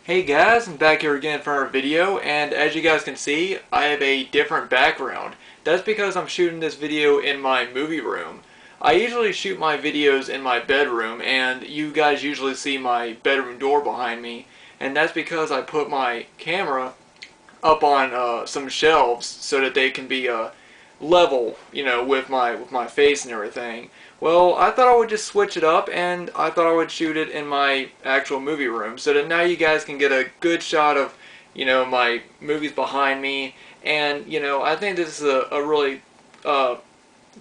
Hey guys, I'm back here again for our video, and as you guys can see, I have a different background. That's because I'm shooting this video in my movie room. I usually shoot my videos in my bedroom, and you guys usually see my bedroom door behind me, and that's because I put my camera up on some shelves so that they can be level, with my face and everything. Well, I thought I would just switch it up, and I thought I would shoot it in my actual movie room so that now you guys can get a good shot of, my movies behind me. And, I think this is a really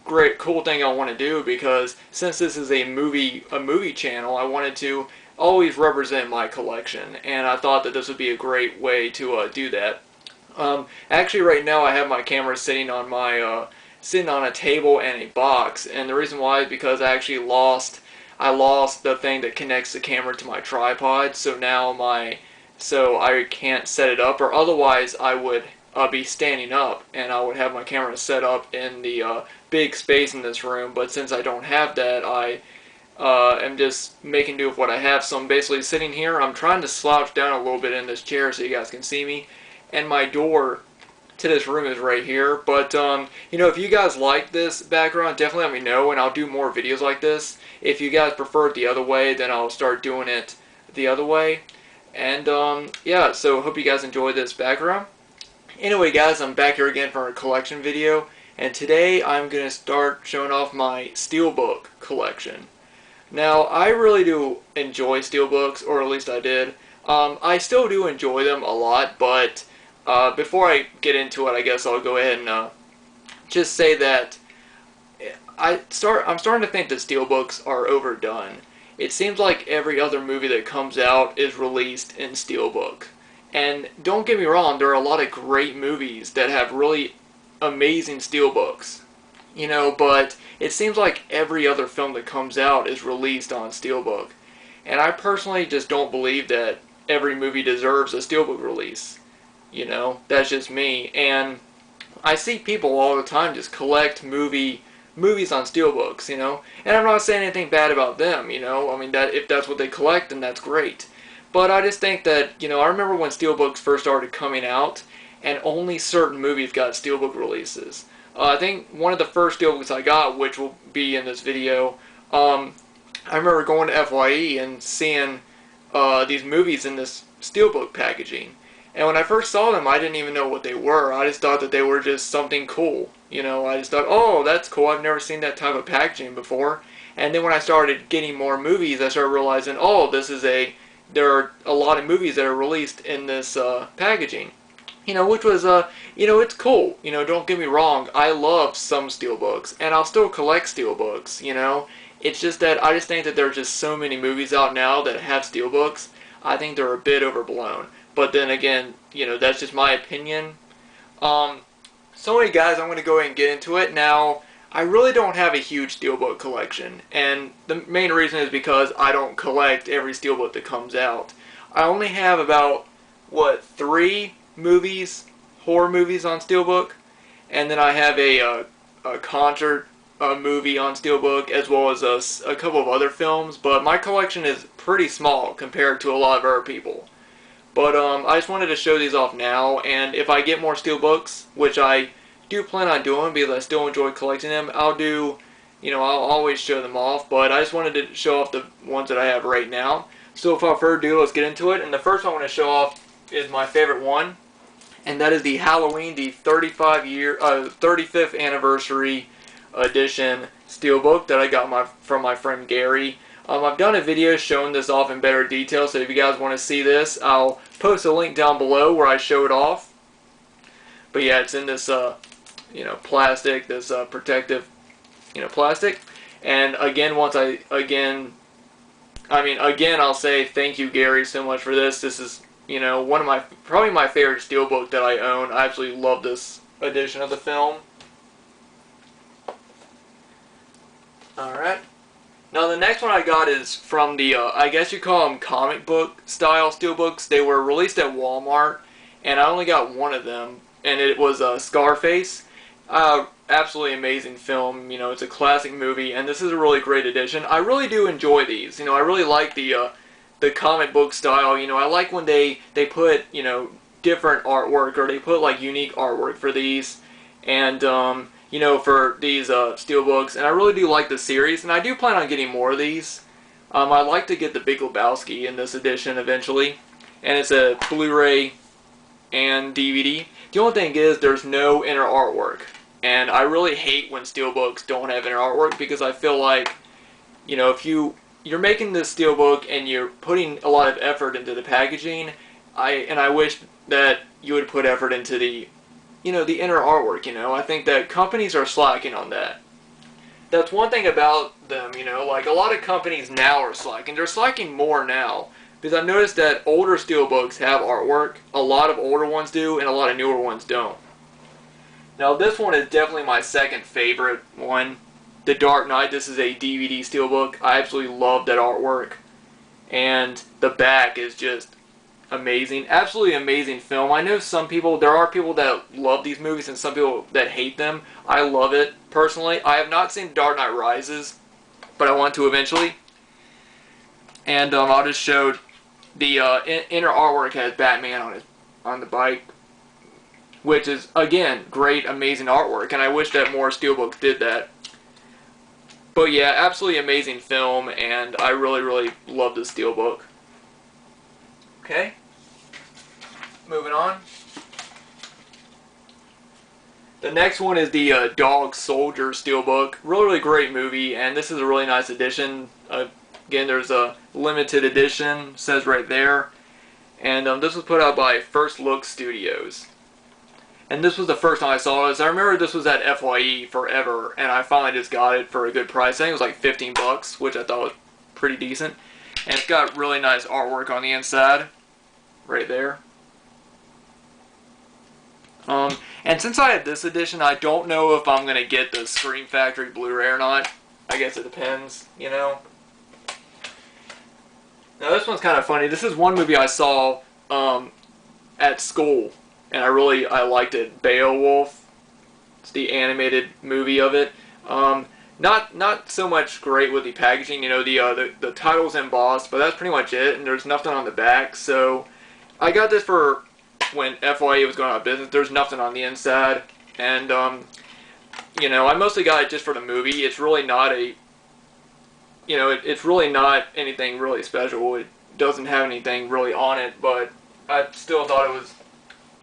great, cool thing I want to do, because since this is a movie channel, I wanted to always represent my collection, and I thought that this would be a great way to do that. Actually, right now I have my camera sitting on a table and a box, and the reason why is because I lost the thing that connects the camera to my tripod. So now so I can't set it up, or otherwise I would be standing up and I would have my camera set up in the big space in this room. But since I don't have that, I am just making do with what I have. So I'm basically sitting here. I'm trying to slouch down a little bit in this chair so you guys can see me. And my door to this room is right here. But if you guys like this background, definitely let me know, and I'll do more videos like this. If you guys prefer it the other way, then I'll start doing it the other way. And yeah, so hope you guys enjoy this background. Anyway guys, I'm back here again for a collection video, and today I'm going to start showing off my Steelbook collection. Now, I really do enjoy Steelbooks, or at least I did. I still do enjoy them a lot, but before I get into it, I guess I'll go ahead and just say that I'm starting to think that Steelbooks are overdone. It seems like every other movie that comes out is released in Steelbook. And don't get me wrong, there are a lot of great movies that have really amazing Steelbooks. But it seems like every other film that comes out is released on Steelbook. And I personally just don't believe that every movie deserves a Steelbook release. That's just me. And I see people all the time just collect movies on Steelbooks, And I'm not saying anything bad about them, I mean, that if that's what they collect, then that's great. But I just think that, I remember when Steelbooks first started coming out, and only certain movies got Steelbook releases. I think one of the first Steelbooks I got, which will be in this video, I remember going to FYE and seeing these movies in this Steelbook packaging. And when I first saw them, I didn't even know what they were. I just thought that they were just something cool. I just thought, oh, that's cool. I've never seen that type of packaging before. And then when I started getting more movies, I started realizing, oh, there are a lot of movies that are released in this packaging. Which was, it's cool. Don't get me wrong. I love some Steelbooks, and I'll still collect Steelbooks, It's just that I just think that there are just so many movies out now that have Steelbooks. I think they're a bit overblown. But then again, that's just my opinion. So anyway, guys, I'm going to go ahead and get into it. Now, I really don't have a huge Steelbook collection, and the main reason is because I don't collect every Steelbook that comes out. I only have about, 3 horror movies on Steelbook, and then I have a concert movie on Steelbook, as well as a couple of other films, but my collection is pretty small compared to a lot of other people. But I just wanted to show these off now, and if I get more Steelbooks, which I do plan on doing because I still enjoy collecting them, I'll always show them off, but I just wanted to show off the ones that I have right now. So without further ado, let's get into it, and the first one I want to show off is my favorite one, and that is the Halloween, the 35th anniversary edition Steelbook that I got from my friend Gary. I've done a video showing this off in better detail, so if you guys want to see this, I'll post a link down below where I show it off. But yeah, it's in this, plastic, this protective, plastic. And again, I'll say thank you, Gary, so much for this. This is, probably my favorite Steelbook that I own. I absolutely love this edition of the film. Alright. Now the next one I got is from the, I guess you call them comic book style Steelbooks. They were released at Walmart, and I only got one of them, and it was Scarface. Absolutely amazing film. It's a classic movie, and this is a really great edition. I really do enjoy these. I really like the the comic book style. You know, I like when they put, you know, different artwork, or they put like unique artwork for these, and you know, for these Steelbooks. And I really do like the series, and I do plan on getting more of these. I'd like to get the Big Lebowski in this edition eventually, and it's a Blu-ray and DVD. The only thing is there's no inner artwork, and I really hate when Steelbooks don't have inner artwork, because I feel like, you know, if you're making this Steelbook and you're putting a lot of effort into the packaging, I wish that you would put effort into the, you know, the inner artwork. You know, I think that companies are slacking on that. That's one thing about them, you know, like a lot of companies now are slacking. They're slacking more now, because I've noticed that older Steelbooks have artwork. A lot of older ones do, and a lot of newer ones don't. Now this one is definitely my second favorite one. The Dark Knight. This is a DVD Steelbook. I absolutely love that artwork. And the back is just amazing. Absolutely amazing film. I know there are people that love these movies and some people that hate them. I love it, personally. I have not seen Dark Knight Rises, but I want to eventually. And I'll just show the inner artwork has Batman on the bike, which is, again, great, amazing artwork, and I wish that more Steelbooks did that. But yeah, absolutely amazing film, and I really, really love the Steelbook. Okay, moving on. The next one is the Dog Soldier Steelbook. Really, really great movie, and this is a really nice edition. Again, there's a limited edition, says right there. And this was put out by First Look Studios. And this was the first time I saw this. I remember this was at FYE forever, and I finally just got it for a good price. I think it was like 15 bucks, which I thought was pretty decent. And it's got really nice artwork on the inside, right there. And since I have this edition, I don't know if I'm going to get the Scream Factory Blu-ray or not. I guess it depends, you know. Now this one's kind of funny. This is one movie I saw at school, and I liked it. Beowulf. It's the animated movie of it. Not so much great with the packaging. You know, the title's embossed, but that's pretty much it. And there's nothing on the back. So I got this for when FYE was going out of business. There's nothing on the inside, and you know, I mostly got it just for the movie. It's really not a, you know, it's really not anything really special. It doesn't have anything really on it, but I still thought it was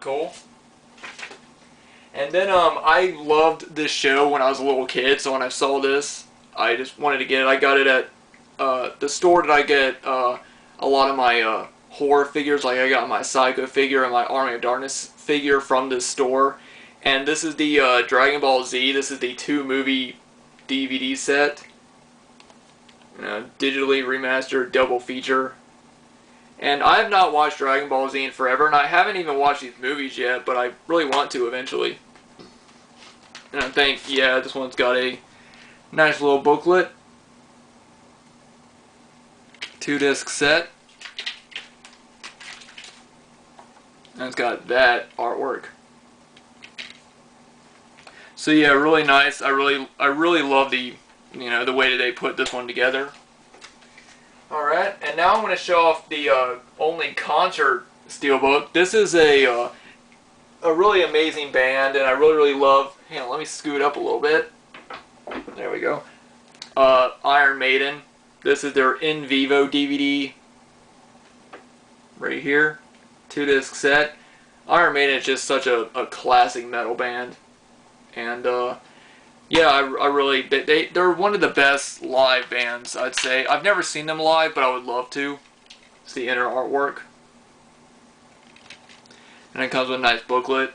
cool. And then I loved this show when I was a little kid, so when I saw this, I just wanted to get it. I got it at the store that I get a lot of my horror figures. Like I got my Psycho figure and my Army of Darkness figure from this store. And this is the Dragon Ball Z. This is the 2-movie DVD set. Digitally remastered double feature. And I have not watched Dragon Ball Z in forever, and I haven't even watched these movies yet, but I really want to eventually. And I think, yeah, this one's got a nice little booklet. 2-disc set. And it's got that artwork. So yeah, really nice. I really love the, you know, the way that they put this one together. Alright, and now I'm going to show off the only concert Steelbook. This is a really amazing band, and I really love, hang on, let me scoot up a little bit. There we go. Iron Maiden. This is their In Vivo DVD. Right here. 2-disc set. Iron Maiden is just such a classic metal band. And, yeah, I really, they're one of the best live bands, I'd say. I've never seen them live, but I would love to. It's the inner artwork. And it comes with a nice booklet.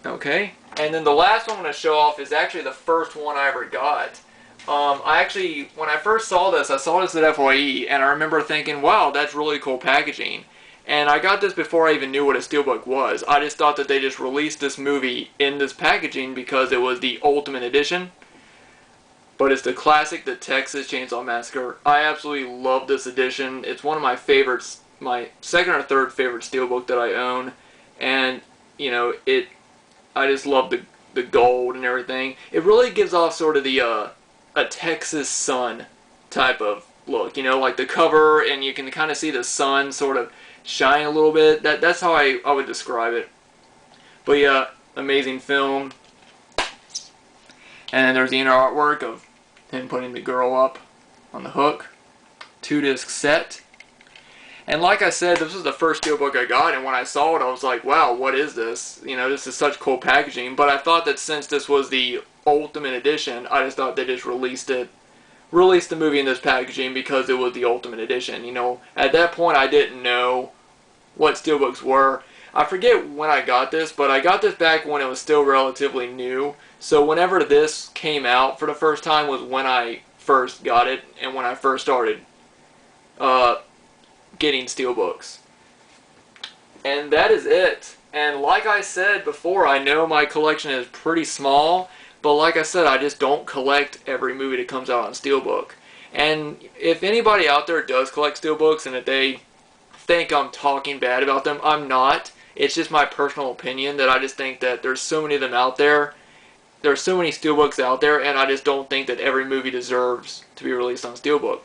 Okay. And then the last one I'm going to show off is actually the first one I ever got. When I first saw this, I saw this at FYE, and I remember thinking, wow, that's really cool packaging. And I got this before I even knew what a Steelbook was. I just thought that they just released this movie in this packaging because it was the Ultimate Edition. But it's the classic, the Texas Chainsaw Massacre. I absolutely love this edition. It's one of my favorites, my second or third favorite Steelbook that I own. And, you know, I just love the gold and everything. It really gives off sort of the, a Texas sun type of look, you know, like the cover, and you can kind of see the sun sort of shine a little bit. That's how I would describe it. But yeah, amazing film. And then there's the inner artwork of him putting the girl up on the hook. 2-disc set. And like I said, this was the first Steelbook I got, and when I saw it, I was like, wow, what is this? You know, this is such cool packaging. But I thought that since this was the Ultimate Edition, I just thought they just released the movie in this packaging because it was the Ultimate Edition. You know, at that point, I didn't know what Steelbooks were. I forget when I got this, but I got this back when it was still relatively new. So whenever this came out for the first time was when I first got it, and when I first started getting Steelbooks. And that is it. And like I said before, I know my collection is pretty small, but like I said, I just don't collect every movie that comes out on Steelbook. And if anybody out there does collect Steelbooks and if they think I'm talking bad about them, I'm not. It's just my personal opinion that I just think that there's so many of them out there. There's so many Steelbooks out there, and I just don't think that every movie deserves to be released on Steelbook.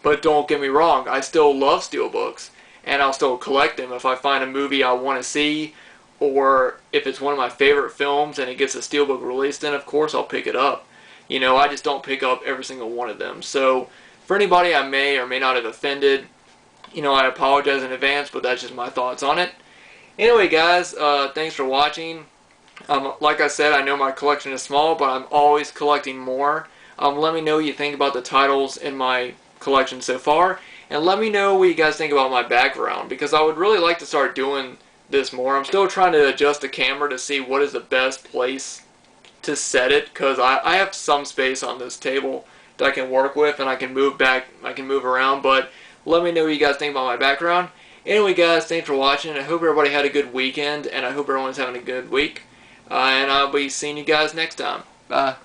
But don't get me wrong, I still love Steelbooks, and I'll still collect them. If I find a movie I want to see, or if it's one of my favorite films and it gets a Steelbook released, then of course I'll pick it up. You know, I just don't pick up every single one of them. So for anybody I may or may not have offended, you know, I apologize in advance, but that's just my thoughts on it. Anyway, guys, thanks for watching. Like I said, I know my collection is small, but I'm always collecting more. Let me know what you think about the titles in my collection so far, and let me know what you guys think about my background, because I would really like to start doing this more. I'm still trying to adjust the camera to see what is the best place to set it, because I have some space on this table that I can work with, and I can move back, I can move around, but let me know what you guys think about my background. Anyway, guys, thanks for watching. I hope everybody had a good weekend, and I hope everyone's having a good week, and I'll be seeing you guys next time. Bye.